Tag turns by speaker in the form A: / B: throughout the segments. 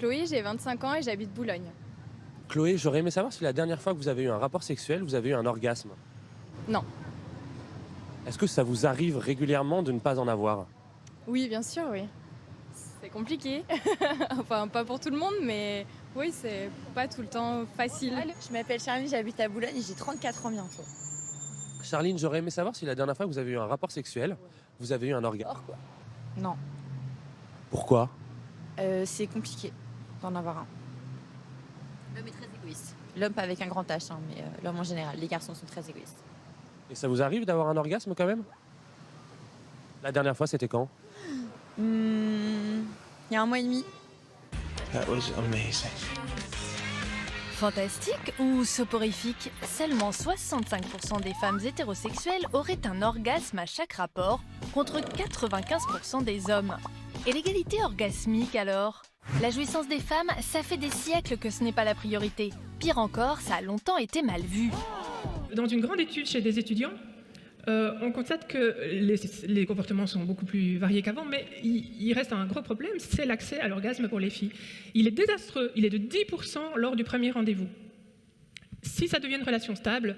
A: Chloé, j'ai 25 ans et j'habite Boulogne.
B: Chloé, j'aurais aimé savoir si la dernière fois que vous avez eu un rapport sexuel, vous avez eu un orgasme.
A: Non.
B: Est-ce que ça vous arrive régulièrement de ne pas en avoir?
A: Oui, bien sûr, oui. C'est compliqué. Enfin, pas pour tout le monde, mais oui, c'est pas tout le temps facile.
C: Je m'appelle Charlie, j'habite à Boulogne et j'ai 34 ans bientôt.
B: Charline, j'aurais aimé savoir si la dernière fois que vous avez eu un rapport sexuel, vous avez eu un orgasme.
C: Or quoi. Non,
B: Pourquoi?
C: c'est compliqué d'en avoir un. L'homme est très égoïste. L'homme pas avec un grand H, hein, mais l'homme en général. Les garçons sont très égoïstes.
B: Et ça vous arrive d'avoir un orgasme quand même? La dernière fois, c'était quand?
C: Il y a 1 mois et demi.
D: That was amazing.
E: Fantastique ou soporifique, seulement 65% des femmes hétérosexuelles auraient un orgasme à chaque rapport, contre 95% des hommes. Et l'égalité orgasmique alors? La jouissance des femmes, ça fait des siècles que ce n'est pas la priorité. Pire encore, ça a longtemps été mal vu.
F: Dans une grande étude chez des étudiants, on constate que les comportements sont beaucoup plus variés qu'avant, mais il reste un gros problème, c'est l'accès à l'orgasme pour les filles. Il est désastreux, il est de 10% lors du premier rendez-vous. Si ça devient une relation stable,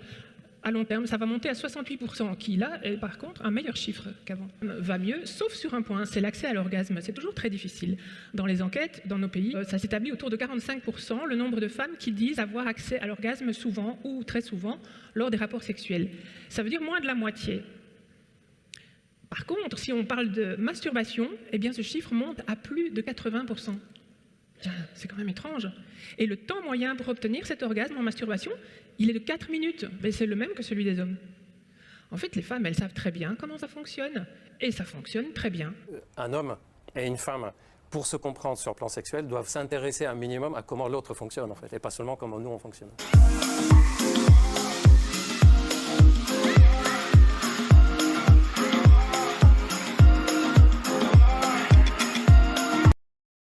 F: à long terme, ça va monter à 68%, qui là est par contre un meilleur chiffre qu'avant. Va mieux, sauf sur un point, c'est l'accès à l'orgasme. C'est toujours très difficile. Dans les enquêtes, dans nos pays, ça s'établit autour de 45%, le nombre de femmes qui disent avoir accès à l'orgasme souvent ou très souvent lors des rapports sexuels. Ça veut dire moins de la moitié. Par contre, si on parle de masturbation, eh bien ce chiffre monte à plus de 80%. C'est quand même étrange. Et le temps moyen pour obtenir cet orgasme en masturbation, il est de 4 minutes. Mais c'est le même que celui des hommes. En fait, les femmes, elles savent très bien comment ça fonctionne. Et ça fonctionne très bien.
G: Un homme et une femme, pour se comprendre sur le plan sexuel, doivent s'intéresser un minimum à comment l'autre fonctionne, en fait, et pas seulement comment nous, on fonctionne.